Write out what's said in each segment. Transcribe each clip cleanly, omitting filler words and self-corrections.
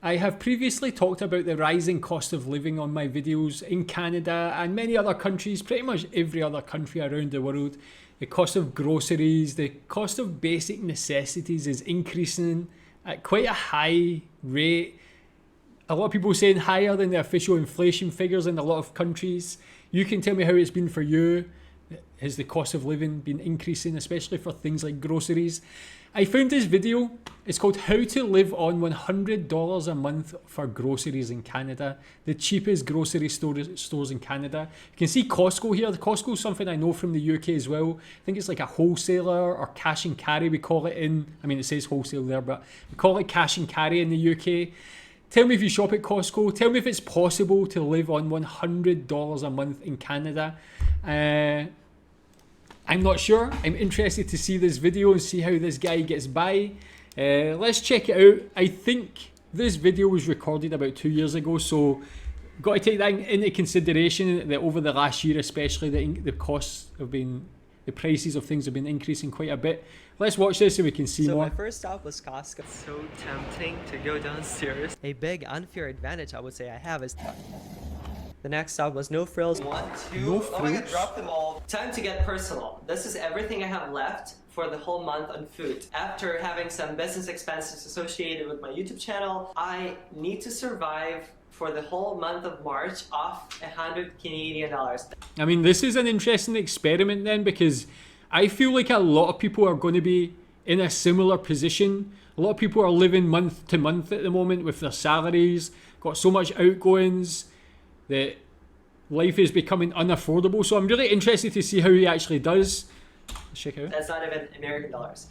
I have previously talked about the rising cost of living on my videos in Canada and many other countries, pretty much every other country around the world. The cost of groceries, the cost of basic necessities is increasing at quite a high rate. A lot of people saying higher than the official inflation figures in a lot of countries. You can tell me how it's been for you. Has the cost of living been increasing, especially for things like groceries? I found this video. It's called How to Live on $100 a Month for Groceries in Canada. The cheapest grocery stores in Canada. You can see Costco here. The Costco is something I know from the UK as well. I think it's like a wholesaler or cash and carry we call it in. I mean, it says wholesale there, but we call it cash and carry in the UK. Tell me if you shop at Costco. Tell me if it's possible to live on $100 a month in Canada. I'm not sure. I'm interested to see this video and see how this guy gets by. Let's check it out. I think this video was recorded about 2 years ago, so got to take that into consideration that over the last year especially the costs have been, the prices of things have been increasing quite a bit. Let's watch this so we can see more. So my first stop was Costco. So tempting to go downstairs. A big unfair advantage I would say I have is the next stop was No Frills. 1, 2, No oh my god, Frills? drop them all. Time to get personal. This is everything I have left for the whole month on food. After having some business expenses associated with my YouTube channel, I need to survive for the whole month of March off 100 Canadian dollars. I mean, this is an interesting experiment then, because I feel like a lot of people are going to be in a similar position. A lot of people are living month to month at the moment with their salaries, got so much outgoings that life is becoming unaffordable. So I'm really interested to see how he actually does. Let's check it out. That's not even American dollars.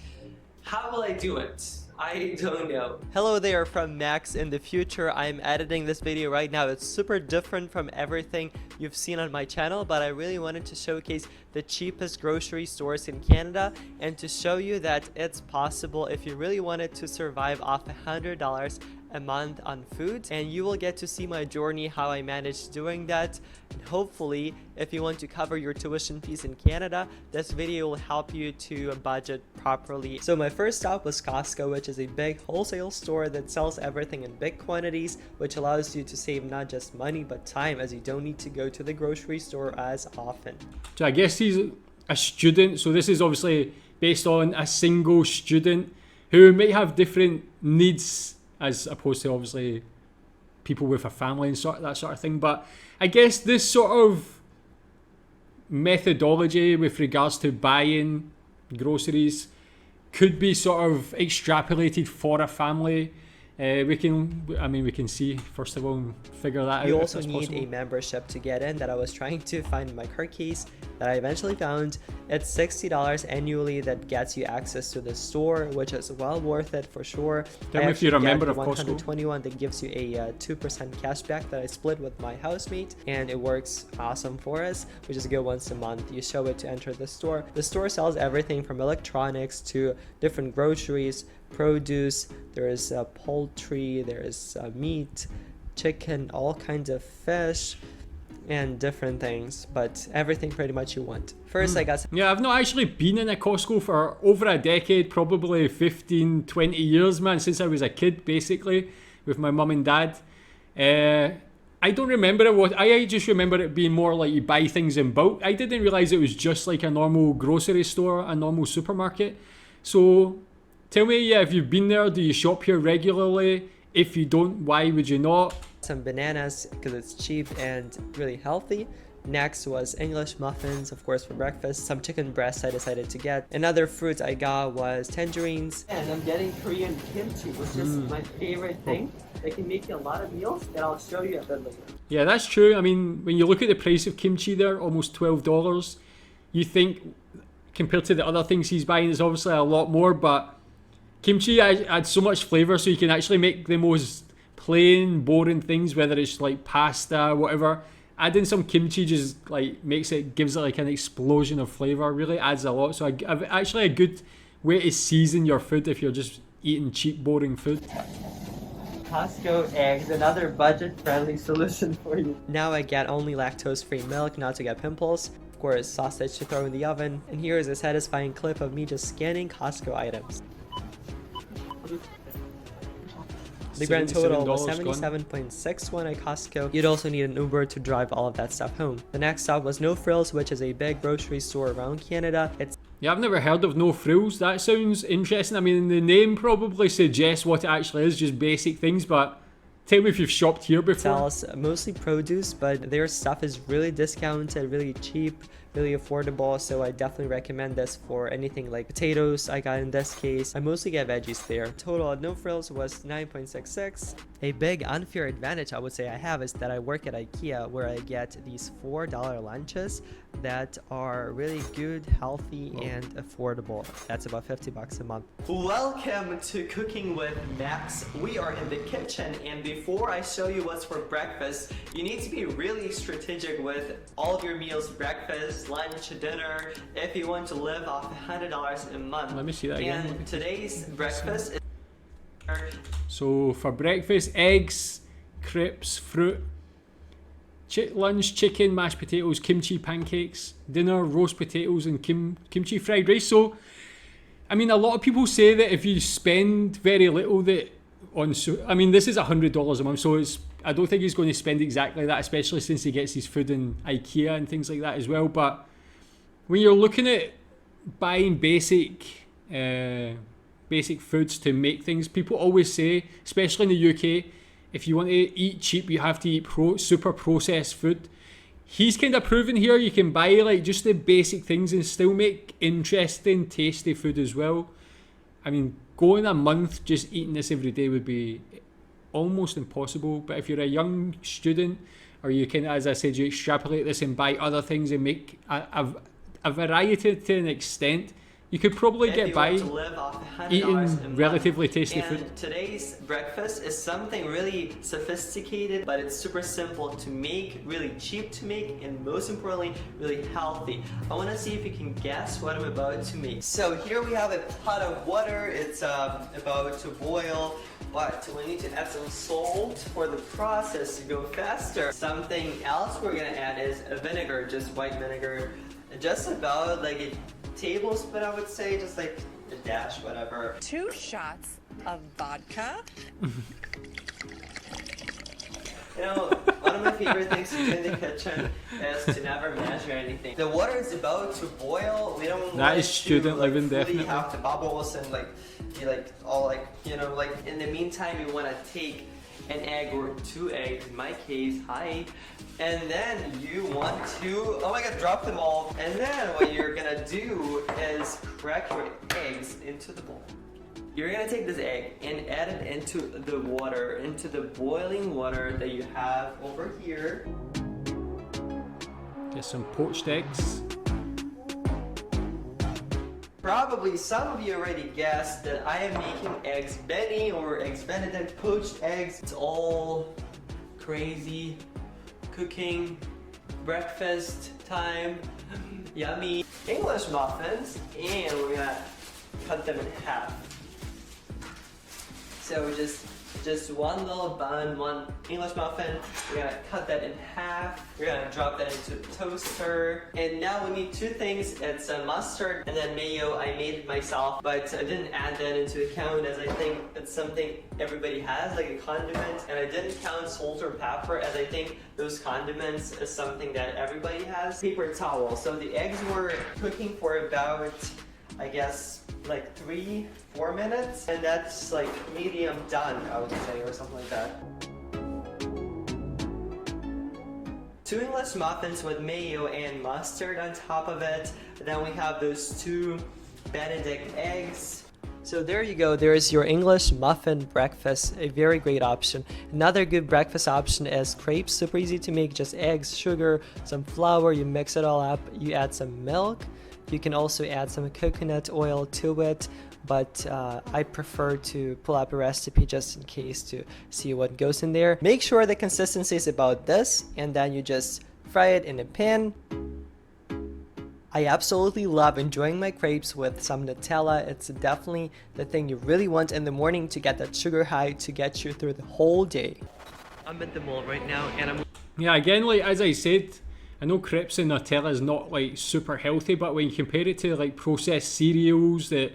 How will I do it? I don't know. Hello there from Max in the future. I'm editing this video right now. It's super different from everything you've seen on my channel, but I really wanted to showcase the cheapest grocery stores in Canada and to show you that it's possible if you really wanted to survive off $100 a month on food, and you will get to see my journey, how I managed doing that. And hopefully, if you want to cover your tuition fees in Canada, this video will help you to budget properly. So my first stop was Costco, which is a big wholesale store that sells everything in big quantities, which allows you to save not just money but time, as you don't need to go to the grocery store as often. So I guess he's a student, so this is obviously based on a single student who might have different needs as opposed to obviously people with a family and that sort of thing. But I guess this sort of methodology with regards to buying groceries could be sort of extrapolated for a family. We can see first of all and figure that out. You also need a membership to get in that I was trying to find in my card case that I eventually found. It's $60 annually that gets you access to the store, which is well worth it for sure. Tell me if you're a member of Costco. 121 that gives you a 2% cashback that I split with my housemate, and it works awesome for us. We just go once a month. You show it to enter the store. The store sells everything from electronics to different groceries, produce, there is poultry, there is meat, chicken, all kinds of fish, and different things, but everything pretty much you want. First, I got Yeah, I've not actually been in a Costco for over a decade, probably 15, 20 years, man, since I was a kid, basically, with my mum and dad. I don't remember it. I just remember it being more like you buy things in bulk. I didn't realize it was just like a normal grocery store, a normal supermarket. So tell me, yeah, if you've been there, do you shop here regularly? If you don't, why would you not? some bananas because it's cheap and really healthy. Next was English muffins, of course, for breakfast. Some chicken breasts I decided to get. Another fruit I got was tangerines. And I'm getting Korean kimchi, which is my favorite thing. They can make you a lot of meals that I'll show you a bit later. Yeah, that's true. I mean, when you look at the price of kimchi there, almost $12, you think compared to the other things he's buying, it's obviously a lot more, but kimchi adds so much flavor, so you can actually make the most plain, boring things, whether it's like pasta, whatever. Adding some kimchi just like gives it like an explosion of flavor. Really adds a lot. So I've actually a good way to season your food if you're just eating cheap, boring food. Costco eggs, another budget-friendly solution for you. Now I get only lactose-free milk, not to get pimples. Of course, sausage to throw in the oven. And here is a satisfying clip of me just scanning Costco items. This The grand total was $77 $77.61 at Costco. You'd also need an Uber to drive all of that stuff home. The next stop was No Frills, which is a big grocery store around Canada. Yeah, I've never heard of No Frills. That sounds interesting. I mean, the name probably suggests what it actually is, just basic things, but tell me if you've shopped here before. Sells mostly produce, but their stuff is really discounted, really cheap, really affordable, so I definitely recommend this for anything like potatoes. I got in this case. I mostly get veggies there. Total at No Frills was $9.66. A big unfair advantage I would say I have is that I work at IKEA, where I get these $4 lunches that are really good, healthy, and affordable. That's about 50 bucks a month. Welcome to Cooking with Max. We are in the kitchen, and before I show you what's for breakfast, you need to be really strategic with all of your meals: breakfast, lunch, dinner, if you want to live off $100 a month. Let me see that again. And today's breakfast is... So for breakfast, eggs, crepes, fruit. Lunch, chicken, mashed potatoes, kimchi pancakes. Dinner, roast potatoes and kimchi fried rice. So, I mean, a lot of people say that if you spend very little I mean, this is $100 a month, so I don't think he's going to spend exactly that, especially since he gets his food in IKEA and things like that as well. But when you're looking at buying basic foods to make things, people always say, especially in the UK, if you want to eat cheap, you have to eat super processed food. He's kind of proven here you can buy like just the basic things and still make interesting, tasty food as well. I mean, going a month just eating this every day would be almost impossible. But if you're a young student, or you can, as I said, you extrapolate this and buy other things and make a variety to an extent, you could probably get by eating relatively tasty food. Today's breakfast is something really sophisticated, but it's super simple to make, really cheap to make, and most importantly, really healthy. I want to see if you can guess what I'm about to make. So here we have a pot of water. It's about to boil, but we need to add some salt for the process to go faster. Something else we're gonna add is a vinegar, just white vinegar, just about like a tablespoon, I would say, just like a dash, whatever. 2 shots of vodka. You know, one of my favorite things to do in the kitchen is to never measure anything. The water is about to boil. We don't that is student living, definitely definitely. have the bubbles and like be like all like, you know, like in the meantime you want to take an egg or 2 eggs in my case, and then you want to, oh my god, drop them all. And then what you're gonna do is crack your eggs into the bowl. You're gonna take this egg and add it into the water, into the boiling water that you have over here. Get some poached eggs. Probably some of you already guessed that I am making eggs Benny or eggs Benedict, poached eggs. It's all crazy cooking, breakfast time, yummy. English muffins, and we're gonna cut them in half. So just one little bun, one English muffin. We're gonna cut that in half. We're gonna drop that into the toaster. And now we need 2 things. It's mustard and then mayo. I made it myself, but I didn't add that into account as I think it's something everybody has, like a condiment. And I didn't count salt or pepper as I think those condiments is something that everybody has. Paper towel. So the eggs were cooking for about, I guess, like 3-4 minutes, and that's like medium done, I would say, or something like that. 2 English muffins with mayo and mustard on top of it. Then we have those 2 Benedict eggs. So there you go, there's your English muffin breakfast, a very great option. Another good breakfast option is crepes, super easy to make, just eggs, sugar, some flour, you mix it all up, you add some milk. You can also add some coconut oil to it, but I prefer to pull up a recipe just in case to see what goes in there. Make sure the consistency is about this, and then you just fry it in a pan. I absolutely love enjoying my crepes with some Nutella. It's definitely the thing you really want in the morning to get that sugar high to get you through the whole day. I'm at the mall right now, and Yeah, again, like as I said, I know crepes and Nutella is not like super healthy, but when you compare it to like processed cereals that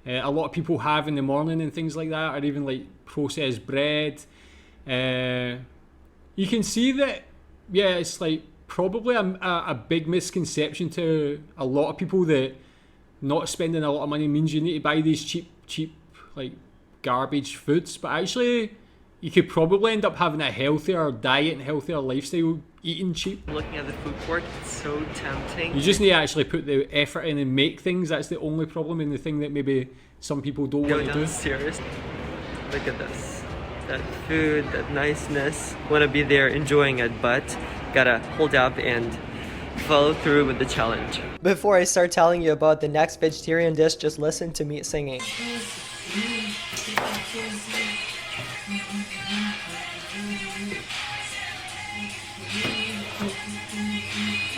a lot of people have in the morning and things like that, or even like processed bread. You can see that, yeah, it's like probably a big misconception to a lot of people that not spending a lot of money means you need to buy these cheap like garbage foods, but actually you could probably end up having a healthier diet and healthier lifestyle eating cheap. Looking at the food court, it's so tempting. You just need to actually put the effort in and make things. That's the only problem, and the thing that maybe some people don't want to do. Downstairs. Look at this. That food, that niceness. Want to be there enjoying it, but gotta hold up and follow through with the challenge. Before I start telling you about the next vegetarian dish, just listen to me singing.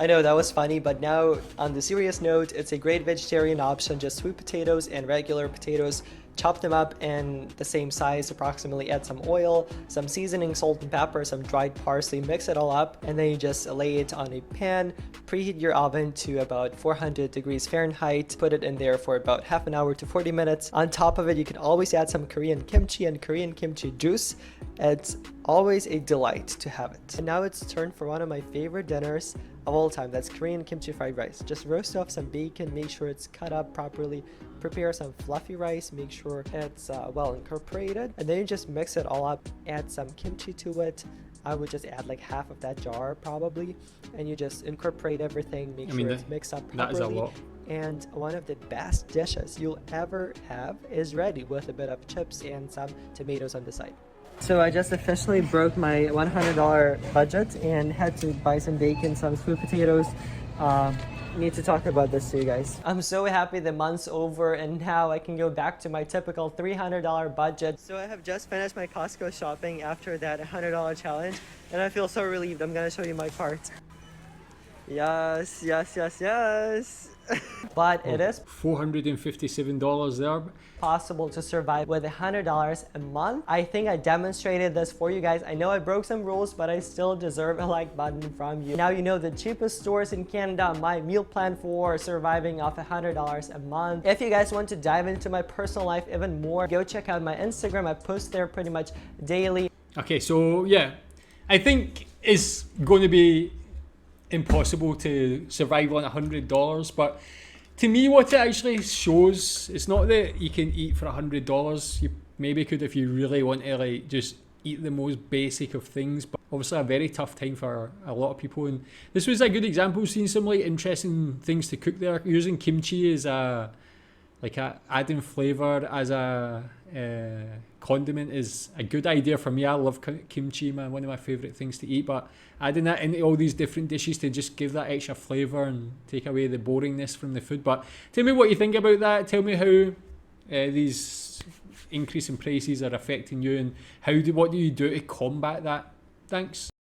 I know that was funny, but now on the serious note, it's a great vegetarian option. Just sweet potatoes and regular potatoes, chop them up in the same size approximately, add some oil, some seasoning, salt and pepper, some dried parsley, mix it all up, and then you just lay it on a pan, preheat your oven to about 400 degrees Fahrenheit, put it in there for about half an hour to 40 minutes. On top of it, you can always add some Korean kimchi and Korean kimchi juice. It's always a delight to have it. And now it's turn for one of my favorite dinners of all time. That's Korean kimchi fried rice. Just roast off some bacon, make sure it's cut up properly, prepare some fluffy rice, make sure it's well incorporated, and then you just mix it all up, add some kimchi to it. I would just add like half of that jar probably, and you just incorporate everything, make sure it's mixed up properly. That is a lot. And one of the best dishes you'll ever have is ready with a bit of chips and some tomatoes on the side. So I just officially broke my $100 budget and had to buy some bacon, some sweet potatoes. Need to talk about this to you guys. I'm so happy the month's over and now I can go back to my typical $300 budget. So I have just finished my Costco shopping after that $100 challenge and I feel so relieved. I'm gonna show you my cart. Yes. But it is $457 there. possible to survive with $100 a month. I think I demonstrated this for you guys. I know I broke some rules, but I still deserve a like button from you. Now you know the cheapest stores in Canada, my meal plan for surviving off $100 a month. If you guys want to dive into my personal life even more, go check out my Instagram. I post there pretty much daily. Okay, so yeah, I think it's going to be impossible to survive on $100, but to me what it actually shows, it's not that you can eat for $100. You maybe could if you really want to like just eat the most basic of things, but obviously a very tough time for a lot of people, and this was a good example. Seeing some like interesting things to cook there, using kimchi as a adding flavor as a condiment is a good idea for me. I love kimchi, man, one of my favorite things to eat, but adding that into all these different dishes to just give that extra flavor and take away the boringness from the food. But tell me what you think about that. Tell me how these increasing prices are affecting you, and what do you do to combat that? Thanks.